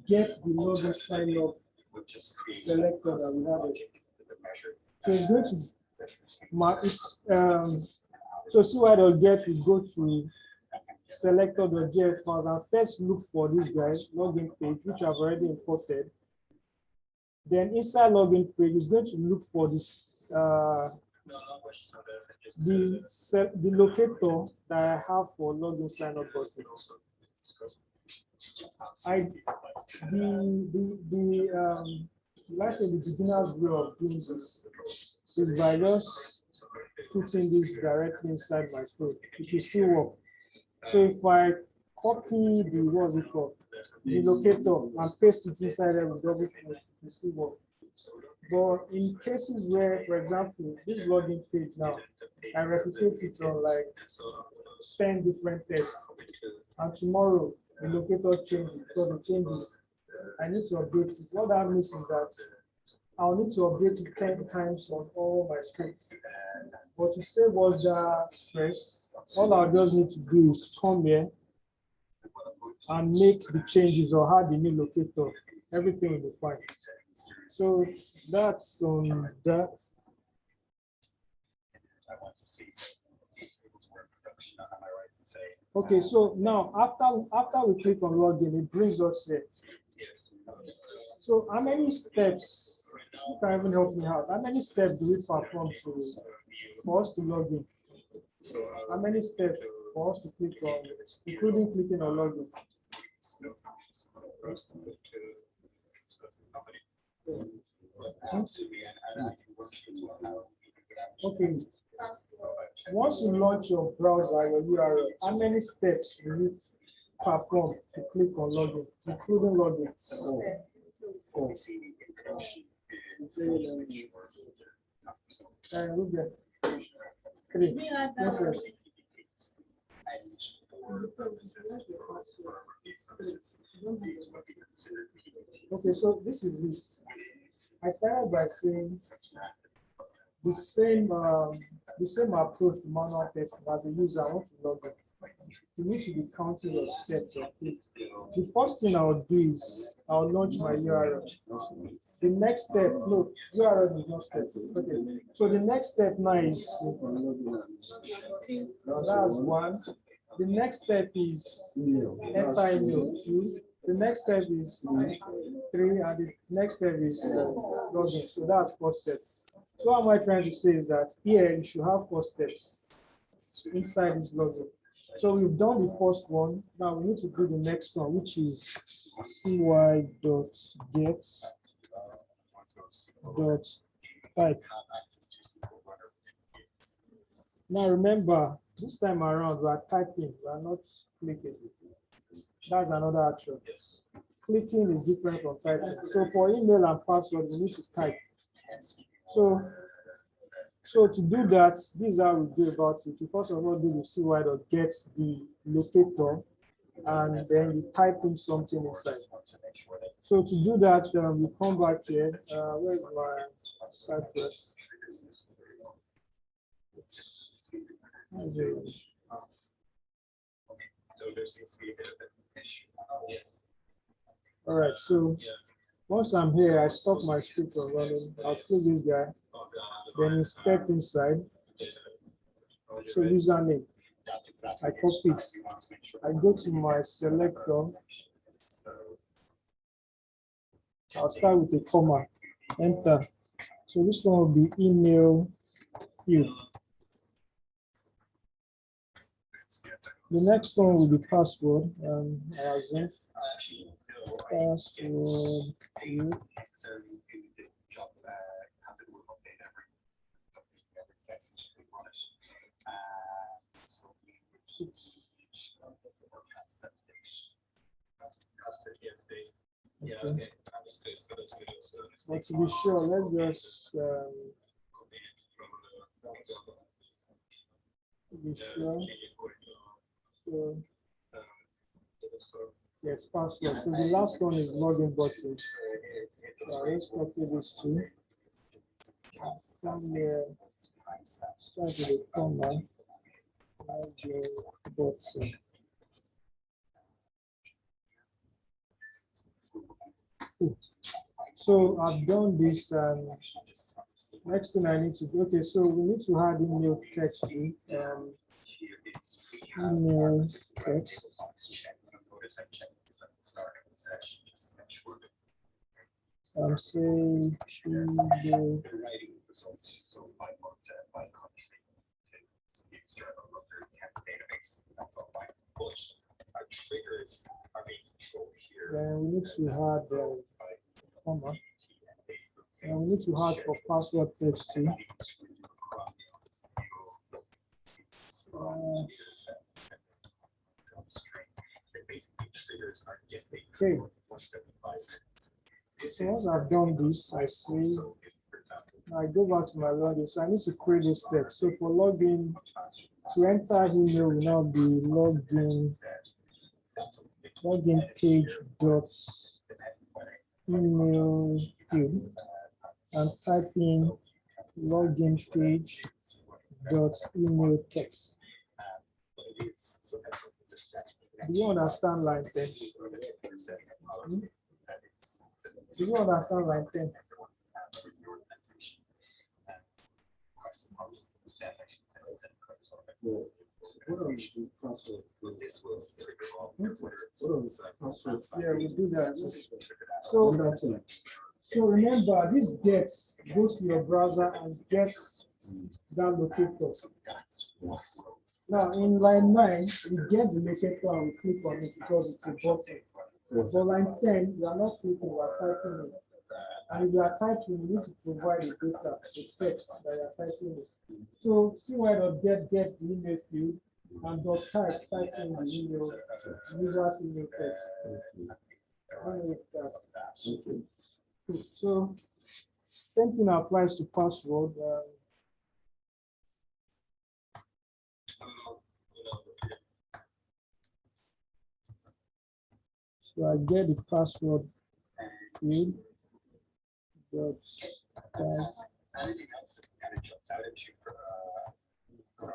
gets the login sign up selector that we have. So it's going to so cy.get will go to selector.js file and first look for this guy login page, which I've already imported. Then inside login page is going to look for this the locator that I have for login sign up button. Let's say the beginner's way of doing this is by just putting this directly inside my code. It will still work. So if I copy the what's it called, the locator and paste it inside there with double click, it will still work. But in cases where, for example, this login page now, I replicate it on like 10 different tests, and tomorrow the locator changes because it changes. I need to update it. What that means is that I'll need to update it 10 times on all my scripts. But to save all the stress, all I just need to do is come here and make the changes or add the new locator. Everything will be fine. So that's on that. Okay, so now after we click on login, it brings us here. So how many steps, you can even help me out, how many steps do we perform for us to log in? How many steps for us to click on, including clicking on login? Okay. Once you launch your browser, your URL, how many steps will you perform to click on login, including login? Three. Yes, sir. Okay, so this is this. I started by saying the same approach to manual testing as a user. I want to log in. You need to be counting your steps. The first thing I'll do is I'll launch my URL. The next step, look, URL is not steps. Okay, so the next step now is that's one. The next step is enter email 2. The next step is 3, and the next step is login. So that's 4 steps. So what am I trying to say is that here you should have 4 steps inside this login. So we've done the first one. Now we need to do the next one, which is cy.get.type. Now remember, this time around we are typing, we are not clicking. That's another action. Clicking is different from typing. So for email and password, we need to type. So to do that, this is how we go about it. You first of all do the cy.get the locator, and then you type in something inside. So to do that, we come back here. Where's my Cypress? All right, so once I'm here, I stop my script from running. I'll click this guy, then inspect inside. So username, I copy it. I go to my selector. I'll start with a comma, enter. So this one will be email field. The next one will be password. Password field. Okay. But to be sure, let's just be sure. So yes, password. So the last one is login button. Let's copy this too. From here, start with a comma. Login button. So I've done this, and next thing I need to do, okay, so we need to add email text to email text. I'm saying email. Then we need to add comma. And we need to add for password text too. Okay. So once I've done this, I see. I go back to my login. So I need to create this text. So for login, to enter email will now be login page dot email field, and type in login page dot email text. Do you understand line 10? Do you understand line 10? Yeah, we do that. So remember, this gets goes to your browser and gets that locator. Now in line 9, we get the locator and we click on it because it's a button. For line 10, you are not clicking, you are typing it. And if you are typing, you need to provide the data, the text that you are typing it. So cy.get gets the email field, and .type types in the email, user's email text. So same thing applies to password. So I get the password field. Anything else that kind of jumps out at you for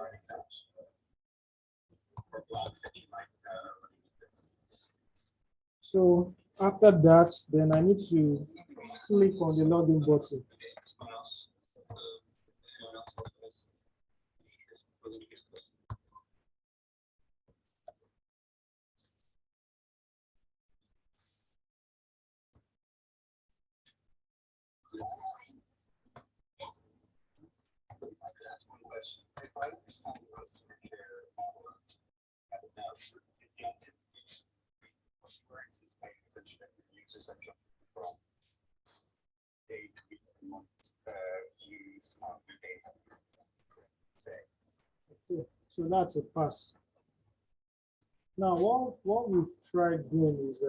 blogs that you might So after that, then I need to click on the login button. If I understand the customer care models, I don't know, users are jumping from day to week to month use on the data. Okay, so that's a pass. Now, what we've tried doing is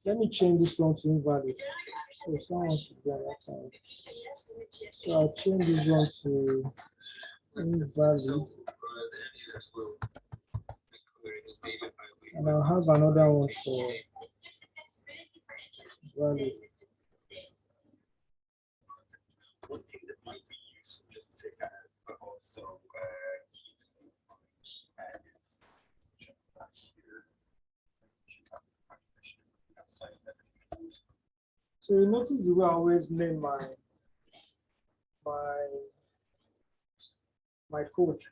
Let me change this one to invalid. So someone should be on that time. So I'll change this one to invalid. And I'll have another one for valid. One thing that might be useful just to kind of, but also is so you notice the way I always name my code.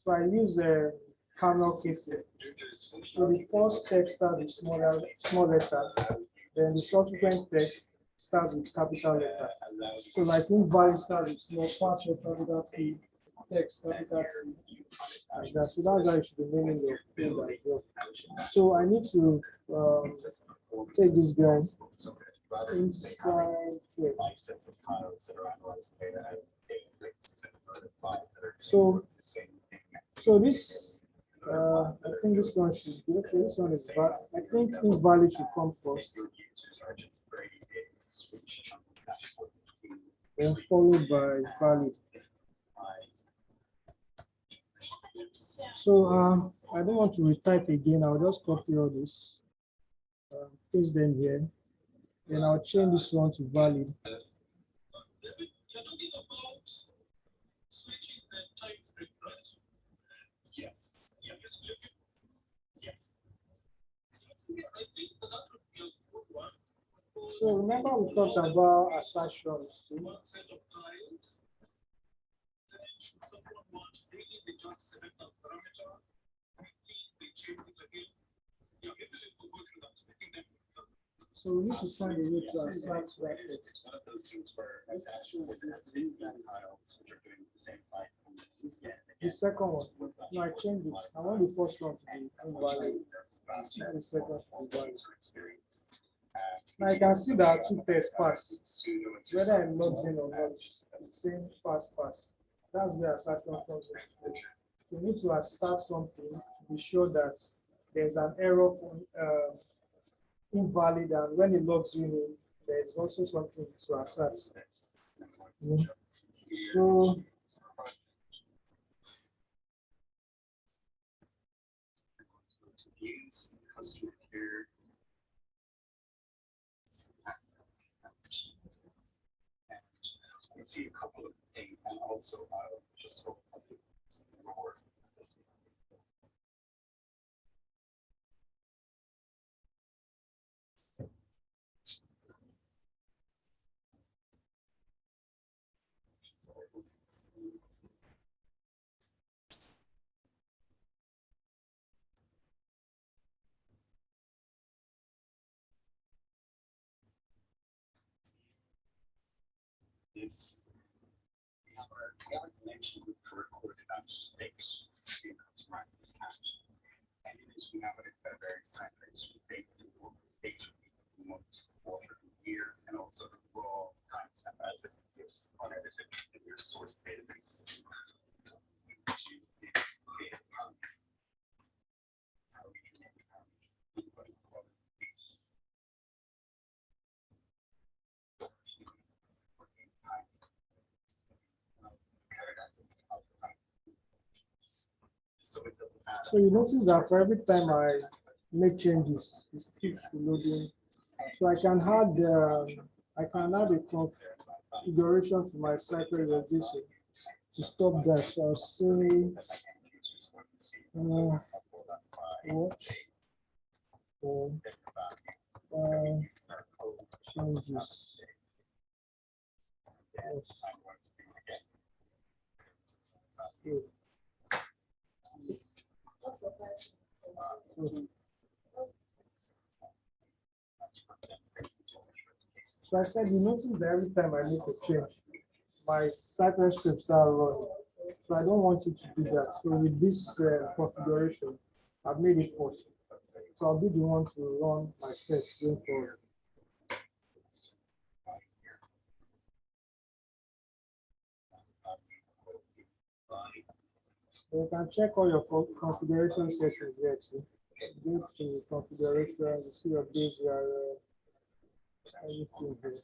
So I use a kernel casing. So the first text starts with small letter, then the subsequent text starts with capital letter. So like invalid starts with small password, capital P, text, capital T, like that. So that's how you should be naming your code as well. So I need to take this guy inside here. So this, I think this one should be okay. This one is bad. I think invalid should come first, then followed by valid. So I don't want to retype again. I'll just copy all this, paste them here. Then I'll change this one to valid. So remember we talked about assertions too. So we need to find a way to assert brackets. The second one, no, I changed it. I want the first one to be invalid. Not the second to be valid. Now you can see that two tests pass. Whether it logs in or not, it's the same pass. That's where assertion comes in. You need to assert something to be sure that there's an error from invalid, and when it logs you in, there's also something to assert. So see a couple of things, and also just hope more. This we have a connection with the recorded on stakes because right is hatched. And it is we have it at various time frames with date month, quarter, year, and also the raw timestamp as it exists unedited in your source database. So you notice that for every time I make changes, it keeps reloading. So I can add a configuration to my Cypress registration to stop that. So I'll say watch for changes. Yes. So I said, you notice that every time I make a change, my Cypress script start running. So I don't want it to do that. So with this configuration, I've made it possible. So I'll be the one to run my test going forward. So you can check all your configuration settings here too. Go to configuration, you see your base URL, everything here.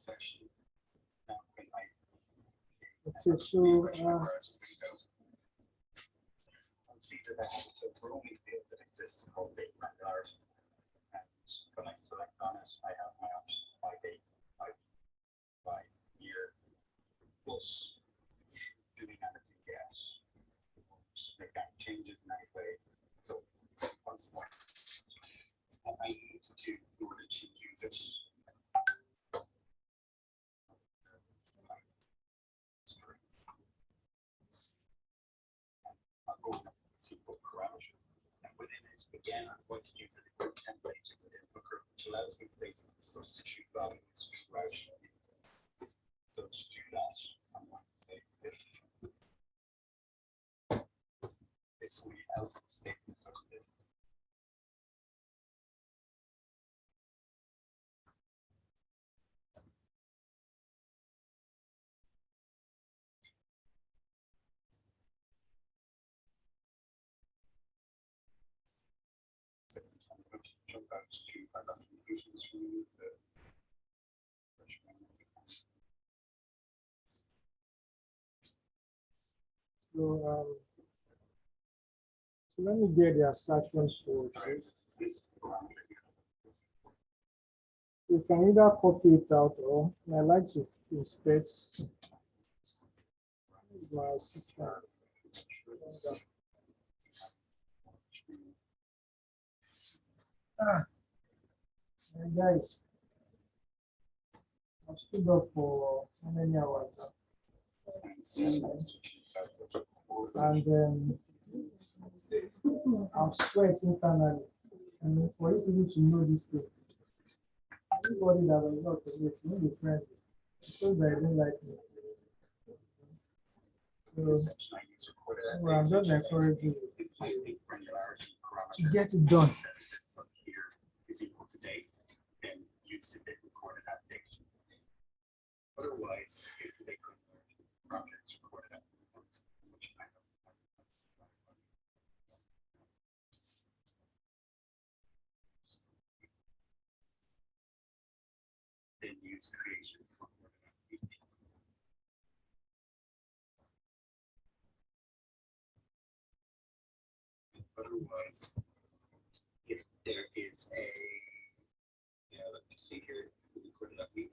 Okay, so see that that's the roaming field that exists called date granularity. And when I select on it, I have my options by date, by year, plus doing anything yet. Make any changes in any way. So once more, I need to do in order to use it. I'll go with SQL parameter. And within it, again, I'm going to use a template within Booker, which allows me to basically substitute values throughout. So to do that, I'm going to say if this will else statement such as this. I'm going to jump out to my documentation screen. So let me get the assertion for this. You can either copy it out or I like to inspect my system. Hey guys, I stood up for how many hours now? And I'm sweating internally. And for you people to know this thing, anybody that will not commit, you be friendly. Because they don't like me. So, well, I'm just encouraging you to get it done. Is equal to date, then you'd submit recorded at date. Otherwise, if they couldn't projects recorded at which I know. Then use creation recorded at date. Otherwise, if there is a, let me see here, recorded at week.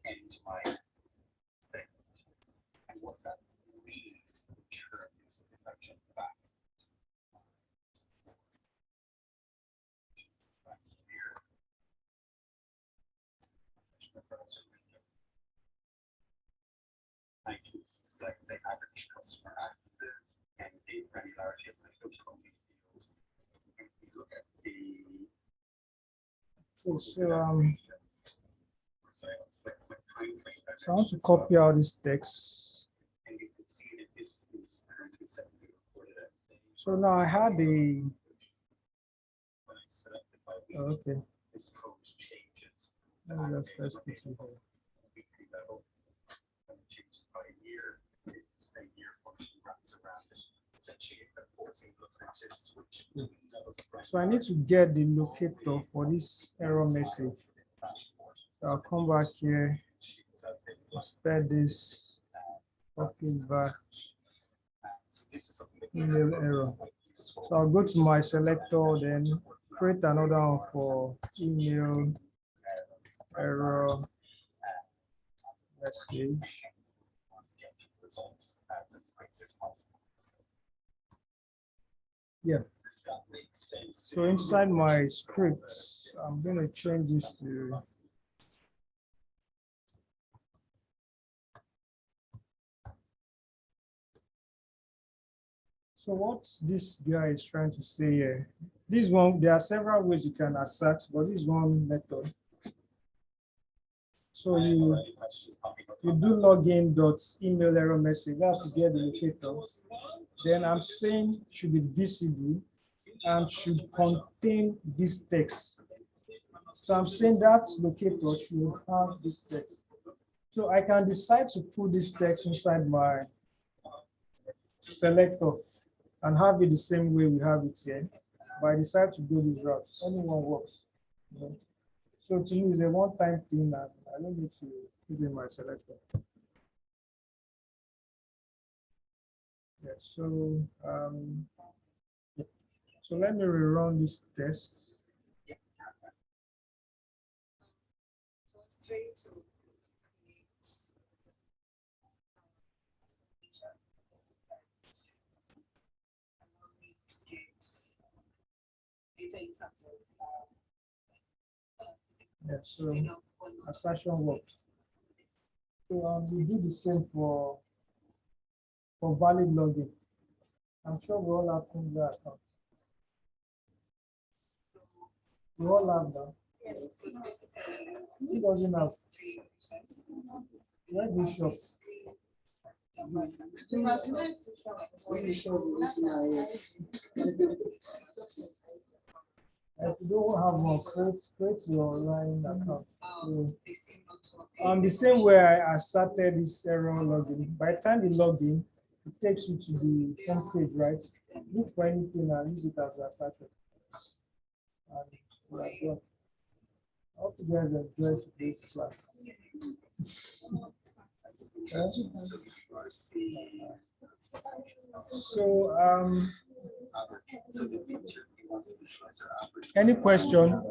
And my statement. And what that means in terms if I jump back here. I can select the average customer active and the granularity as I go to the field. If we look at the so I want to copy out this text. And you can see that this is currently set to be recorded at the So now I had the when I select it by week, okay. this code changes. Let me just press this here. Weekly level. When it changes by a year, it's a year function wraps around it, essentially enforcing those matches, which So I need to get the locator for this error message. So I'll come back here, spell this, copy back, email error. So I'll go to my selector, then create another one for email error message. Yeah. So inside my scripts, I'm going to change this to so what this guy is trying to say here, this one, there are several ways you can assert, but this one method. So you do login dot email error message, that's to get the locator. Then I'm saying should be visible and should contain this text. So I'm saying that locator should have this text. So I can decide to put this text inside my selector and have it the same way we have it here. But I decide to go this route. Anyone works. You know? So to me, it's a one-time thing, and I don't need to put in my selector. Yeah, so yeah. So let me rerun this test. Yeah, so assertion worked. So we do the same for valid login. I'm sure we all have things that account. We all have that. Who doesn't have? Where do you shop? If you don't have one, create your online account. So, the same way I started this error login. By the time you log in, it takes you to the home page, right? Look for anything and use it as a search. And we are done. I hope you guys enjoy today's class. So, any question?